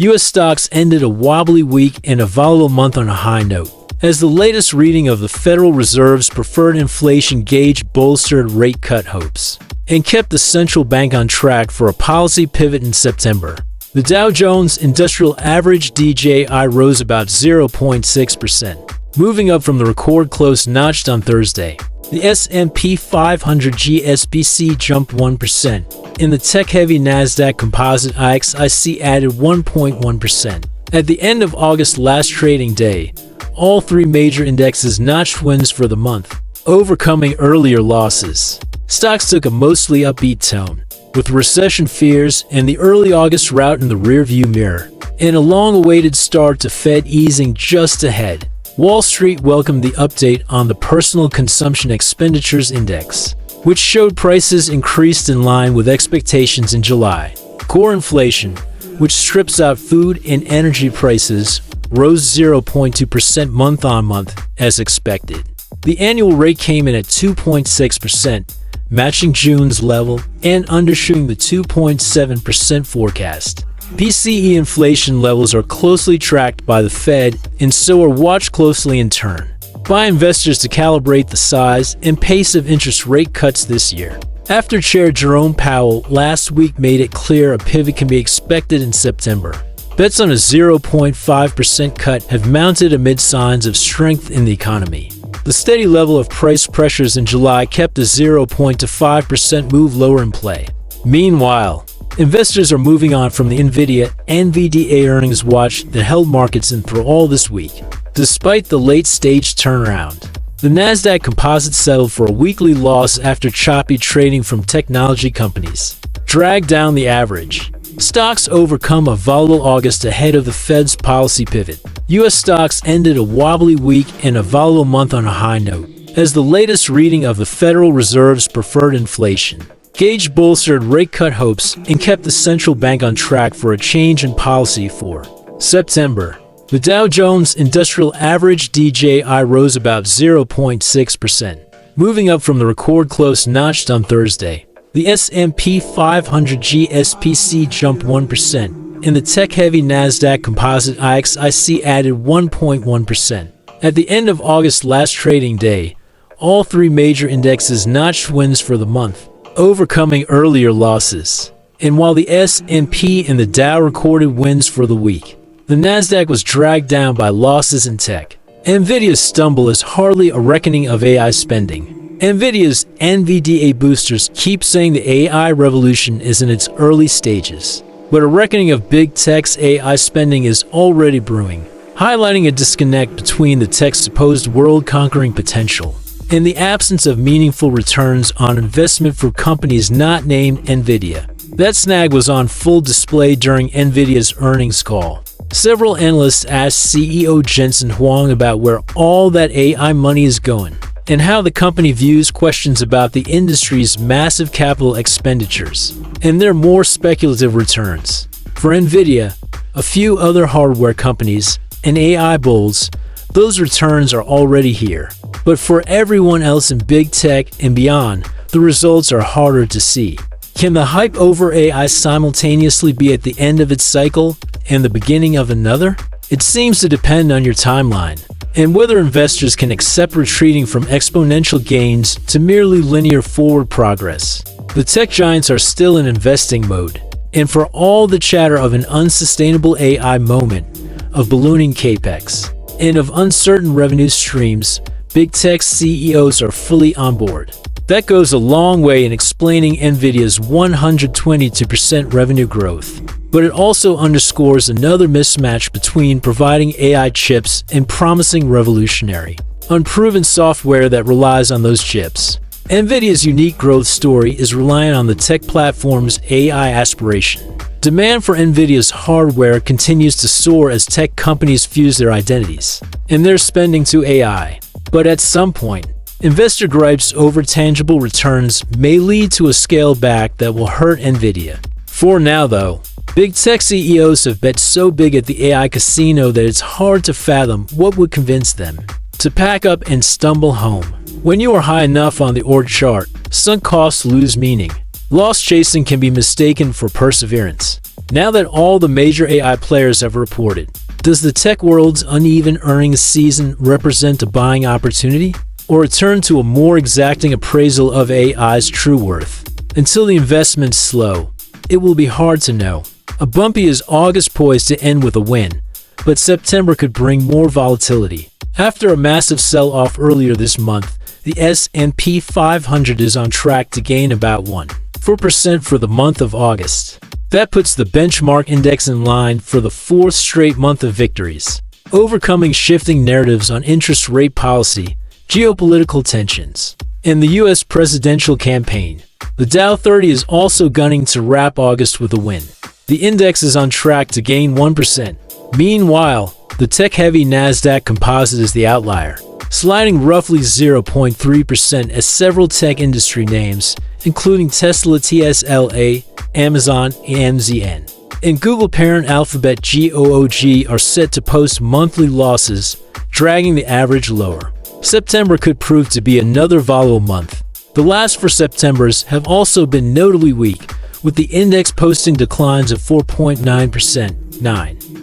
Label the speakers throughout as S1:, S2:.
S1: U.S. stocks ended a wobbly week and a volatile month on a high note, as the latest reading of the Federal Reserve's preferred inflation gauge bolstered rate cut hopes and kept the central bank on track for a policy pivot in September. The Dow Jones Industrial Average (DJI) rose about 0.6%, moving up from the record close notched on Thursday. The S&P 500 GSPC jumped 1%, and the tech-heavy Nasdaq Composite IXIC added 1.1%. At the end of August last trading day, all three major indexes notched wins for the month, overcoming earlier losses. Stocks took a mostly upbeat tone, with recession fears and the early August rout in the rearview mirror, and a long-awaited start to Fed easing just ahead. Wall Street welcomed the update on the Personal Consumption Expenditures Index, which showed prices increased in line with expectations in July. Core inflation, which strips out food and energy prices, rose 0.2% month-on-month, as expected. The annual rate came in at 2.6%, matching June's level and undershooting the 2.7% forecast. PCE inflation levels are closely tracked by the Fed and so are watched closely in turn by investors to calibrate the size and pace of interest rate cuts this year. After Chair Jerome Powell last week made it clear a pivot can be expected in September, bets on a 0.5% cut have mounted amid signs of strength in the economy. The steady level of price pressures in July kept a 0.5% move lower in play. Meanwhile, investors are moving on from the NVIDIA earnings watch that held markets in for all this week. Despite the late-stage turnaround, the Nasdaq Composite settled for a weekly loss after choppy trading from technology companies dragged down the average. Stocks overcome a volatile August ahead of the Fed's policy pivot. U.S. stocks ended a wobbly week and a volatile month on a high note, as the latest reading of the Federal Reserve's preferred inflation gauge bolstered rate cut hopes and kept the central bank on track for a change in policy for September. The Dow Jones Industrial Average (DJI) rose about 0.6%, moving up from the record close notched on Thursday. The S&P 500 GSPC jumped 1%, and the tech-heavy Nasdaq Composite IXIC added 1.1%. At the end of August last trading day, all three major indexes notched wins for the month, overcoming earlier losses. And while the S&P and the Dow recorded wins for the week, the Nasdaq was dragged down by losses in tech. NVIDIA's stumble is hardly a reckoning of AI spending. NVIDIA's NVDA boosters keep saying the AI revolution is in its early stages, but a reckoning of big tech's AI spending is already brewing, highlighting a disconnect between the tech's supposed world-conquering potential and the absence of meaningful returns on investment for companies not named NVIDIA. That snag was on full display during NVIDIA's earnings call. Several analysts asked CEO Jensen Huang about where all that AI money is going and how the company views questions about the industry's massive capital expenditures and their more speculative returns. For NVIDIA, a few other hardware companies, and AI bulls, those returns are already here. But for everyone else in big tech and beyond, the results are harder to see. Can the hype over AI simultaneously be at the end of its cycle and the beginning of another? It seems to depend on your timeline and whether investors can accept retreating from exponential gains to merely linear forward progress. The tech giants are still in investing mode, and for all the chatter of an unsustainable AI moment, of ballooning capex, and of uncertain revenue streams, big tech CEOs are fully on board. That goes a long way in explaining NVIDIA's 122% revenue growth. But it also underscores another mismatch between providing AI chips and promising revolutionary, unproven software that relies on those chips. NVIDIA's unique growth story is reliant on the tech platform's AI aspiration. Demand for NVIDIA's hardware continues to soar as tech companies fuse their identities and their spending to AI. But at some point, investor gripes over tangible returns may lead to a scale back that will hurt NVIDIA. For now, though, big tech CEOs have bet so big at the AI casino that it's hard to fathom what would convince them to pack up and stumble home. When you are high enough on the org chart, sunk costs lose meaning. Loss chasing can be mistaken for perseverance. Now that all the major AI players have reported, does the tech world's uneven earnings season represent a buying opportunity, or a turn to a more exacting appraisal of AI's true worth? Until the investments slow, it will be hard to know. A bumpy is August poised to end with a win, but September could bring more volatility. After a massive sell-off earlier this month, the S&P 500 is on track to gain about 1% for the month of August. That puts the benchmark index in line for the fourth straight month of victories, overcoming shifting narratives on interest rate policy, geopolitical tensions, and the U.S. presidential campaign. The Dow 30 is also gunning to wrap August with a win. The index is on track to gain 1%. Meanwhile, the tech-heavy Nasdaq Composite is the outlier, sliding roughly 0.3% as several tech industry names, including Tesla TSLA, Amazon, AMZN, and Google parent Alphabet GOOG are set to post monthly losses, dragging the average lower. September could prove to be another volatile month. The last four Septembers have also been notably weak, with the index posting declines of 4.9%,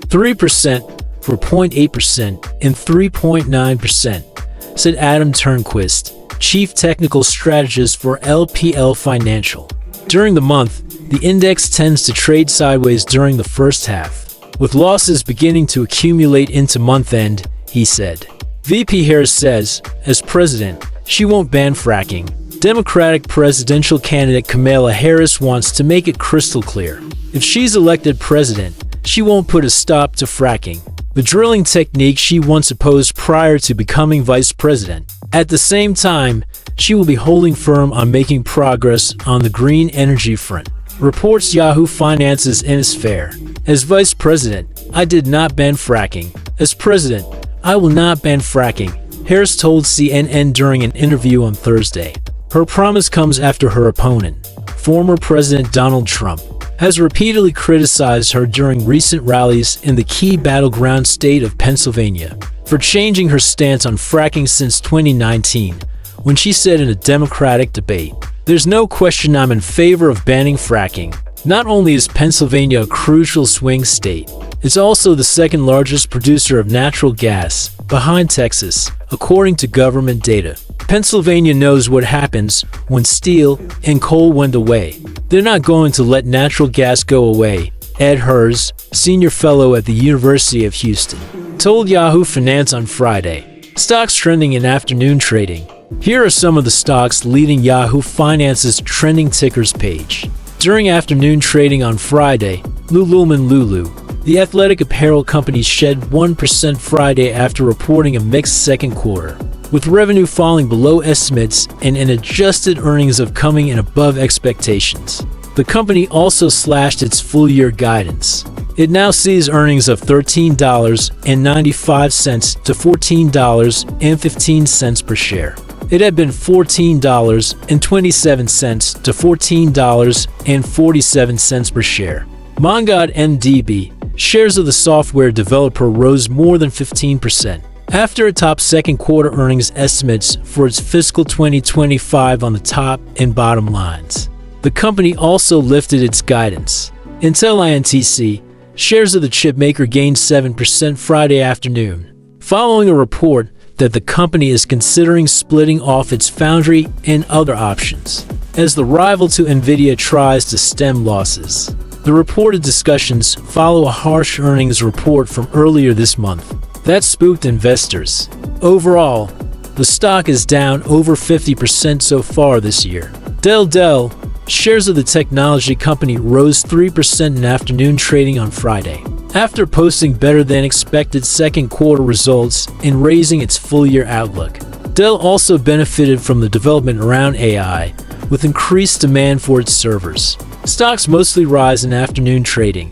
S1: 3%, 4.8%, and 3.9%, said Adam Turnquist, Chief Technical Strategist for LPL Financial. During the month, the index tends to trade sideways during the first half, with losses beginning to accumulate into month-end, he said. VP Harris says, as president, she won't ban fracking. Democratic presidential candidate Kamala Harris wants to make it crystal clear. If she's elected president, she won't put a stop to fracking, the drilling technique she once opposed prior to becoming vice president. At the same time, she will be holding firm on making progress on the green energy front, reports Yahoo Finance's Ines Fair. As vice president, I did not ban fracking. As president, I will not ban fracking, Harris told CNN during an interview on Thursday. Her promise comes after her opponent, former President Donald Trump, has repeatedly criticized her during recent rallies in the key battleground state of Pennsylvania for changing her stance on fracking since 2019, when she said in a Democratic debate, "There's no question I'm in favor of banning fracking. Not only is Pennsylvania a crucial swing state, it's also the second largest producer of natural gas, behind Texas, according to government data. Pennsylvania knows what happens when steel and coal went away. They're not going to let natural gas go away," Ed Hers, senior fellow at the University of Houston, told Yahoo Finance on Friday. Stocks trending in afternoon trading. Here are some of the stocks leading Yahoo Finance's trending tickers page. During afternoon trading on Friday, Lululemon, the athletic apparel company, shed 1% Friday after reporting a mixed second quarter, with revenue falling below estimates and an adjusted earnings of coming in above expectations. The company also slashed its full-year guidance. It now sees earnings of $13.95 to $14.15 per share. It had been $14.27 to $14.47 per share. MongoDB, shares of the software developer, rose more than 15%. After it topped second quarter earnings estimates for its fiscal 2025 on the top and bottom lines. The company also lifted its guidance. Intel INTC, shares of the chipmaker, gained 7% Friday afternoon, following a report that the company is considering splitting off its foundry and other options, as the rival to Nvidia tries to stem losses. The reported discussions follow a harsh earnings report from earlier this month that spooked investors. Overall, the stock is down over 50% so far this year. Dell, shares of the technology company, rose 3% in afternoon trading on Friday, after posting better than expected second quarter results and raising its full-year outlook. Dell also benefited from the development around AI, with increased demand for its servers. Stocks mostly rise in afternoon trading.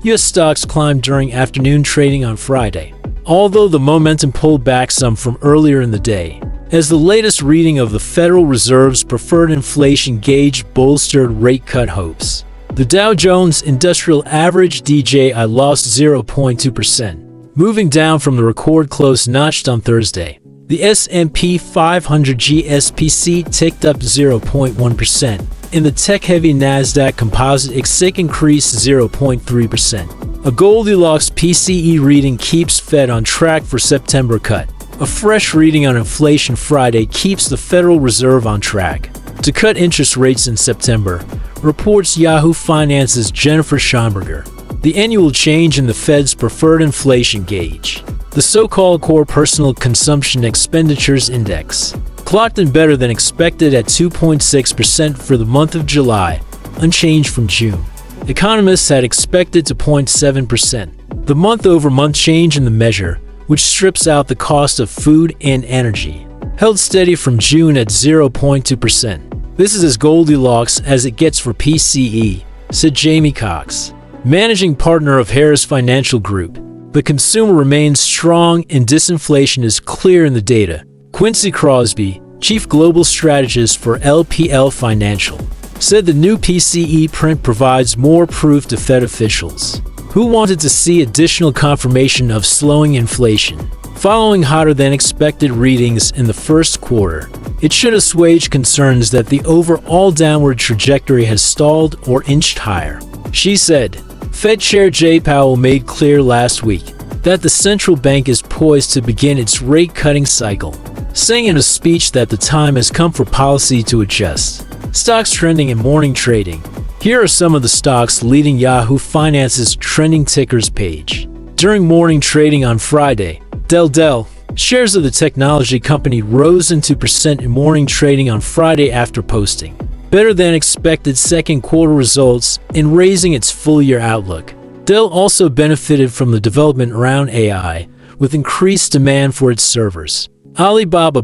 S1: U.S. stocks climbed during afternoon trading on Friday, although the momentum pulled back some from earlier in the day, as the latest reading of the Federal Reserve's preferred inflation gauge bolstered rate cut hopes. The Dow Jones Industrial Average (DJI) lost 0.2%, moving down from the record close notched on Thursday. The S&P 500 GSPC ticked up 0.1%, In the tech-heavy Nasdaq Composite, IXIC increased 0.3%. A Goldilocks PCE reading keeps Fed on track for September cut. A fresh reading on inflation Friday keeps the Federal Reserve on track to cut interest rates in September, reports Yahoo Finance's Jennifer Schomburger. The annual change in the Fed's preferred inflation gauge, the so-called Core Personal Consumption Expenditures Index, clocked in better than expected at 2.6% for the month of July, unchanged from June. Economists had expected to 0.7%. The month-over-month change in the measure, which strips out the cost of food and energy, held steady from June at 0.2%. This is as Goldilocks as it gets for PCE, said Jamie Cox, managing partner of Harris Financial Group. The consumer remains strong and disinflation is clear in the data. Quincy Crosby, chief global strategist for LPL Financial, said the new PCE print provides more proof to Fed officials, who wanted to see additional confirmation of slowing inflation. Following hotter-than-expected readings in the first quarter, it should assuage concerns that the overall downward trajectory has stalled or inched higher. She said, Fed Chair Jay Powell made clear last week that the central bank is poised to begin its rate-cutting cycle, saying in a speech that the time has come for policy to adjust. Stocks trending in morning trading. Here are some of the stocks leading Yahoo Finance's trending tickers page. During morning trading on Friday, Dell shares of the technology company rose in 2% in morning trading on Friday after posting better than expected second quarter results and raising its full-year outlook. Dell also benefited from the development around AI, with increased demand for its servers. Alibaba,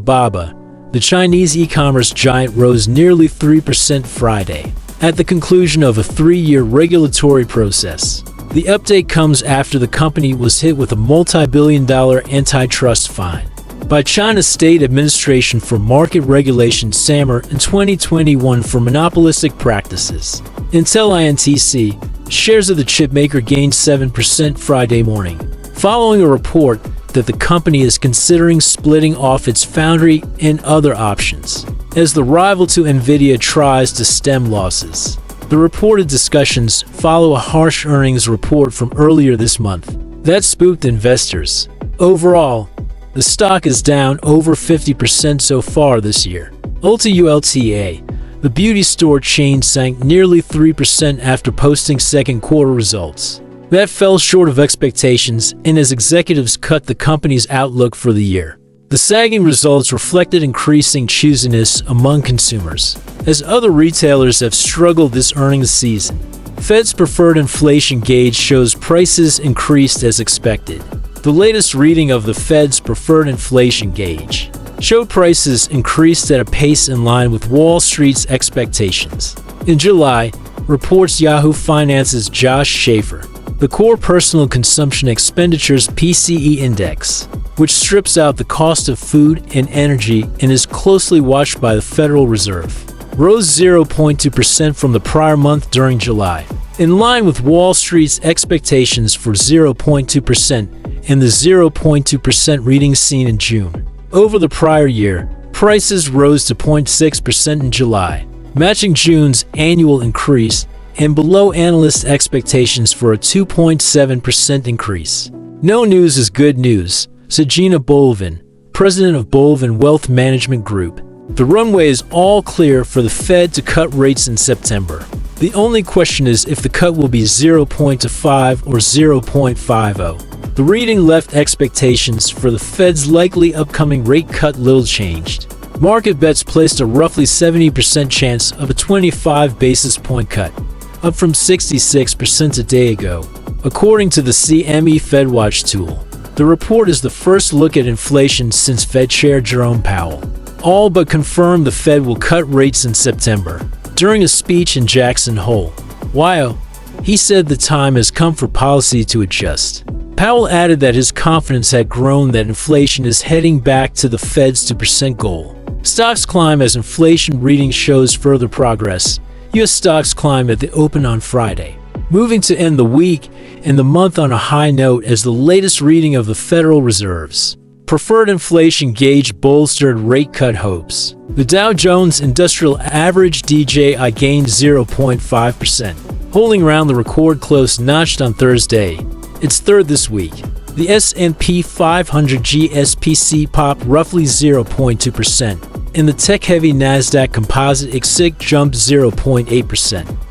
S1: the Chinese e-commerce giant, rose nearly 3% Friday, at the conclusion of a 3-year regulatory process. The update comes after the company was hit with a multi-billion-dollar antitrust fine by China's State Administration for Market Regulation (SAMR) in 2021 for monopolistic practices. Intel INTC, shares of the chipmaker gained 7% Friday morning, following a report that the company is considering splitting off its foundry and other options, as the rival to Nvidia tries to stem losses. The reported discussions follow a harsh earnings report from earlier this month that spooked investors. Overall, the stock is down over 50% so far this year. Ulta, the beauty store chain, sank nearly 3% after posting second quarter results that fell short of expectations and as executives cut the company's outlook for the year. The sagging results reflected increasing choosiness among consumers, as other retailers have struggled this earnings season. Fed's preferred inflation gauge shows prices increased as expected. The latest reading of the Fed's preferred inflation gauge showed prices increased at a pace in line with Wall Street's expectations. In July, reports Yahoo Finance's Josh Schaefer, the Core Personal Consumption Expenditures PCE Index, which strips out the cost of food and energy and is closely watched by the Federal Reserve, rose 0.2% from the prior month during July, in line with Wall Street's expectations for 0.2% and the 0.2% reading seen in June. Over the prior year, prices rose to 0.6% in July, matching June's annual increase and below analyst expectations for a 2.7% increase. No news is good news, said Gina Bolvin, president of Bolvin Wealth Management Group. The runway is all clear for the Fed to cut rates in September. The only question is if the cut will be 0.25 or 0.50. The reading left expectations for the Fed's likely upcoming rate cut little changed. Market bets placed a roughly 70% chance of a 25 basis point cut, up from 66% a day ago, according to the CME FedWatch tool. The report is the first look at inflation since Fed Chair Jerome Powell all but confirmed the Fed will cut rates in September. During a speech in Jackson Hole, Ohio, he said the time has come for policy to adjust. Powell added that his confidence had grown that inflation is heading back to the Fed's 2% goal. Stocks climb as inflation reading shows further progress. U.S. stocks climb at the open on Friday, moving to end the week and the month on a high note as the latest reading of the Federal Reserve's Preferred inflation gauge bolstered rate cut hopes. The Dow Jones Industrial Average DJI gained 0.5%, holding around the record close notched on Thursday, its third this week. The S&P 500 GSPC popped roughly 0.2%, and the tech-heavy Nasdaq Composite IXIC jumped 0.8%.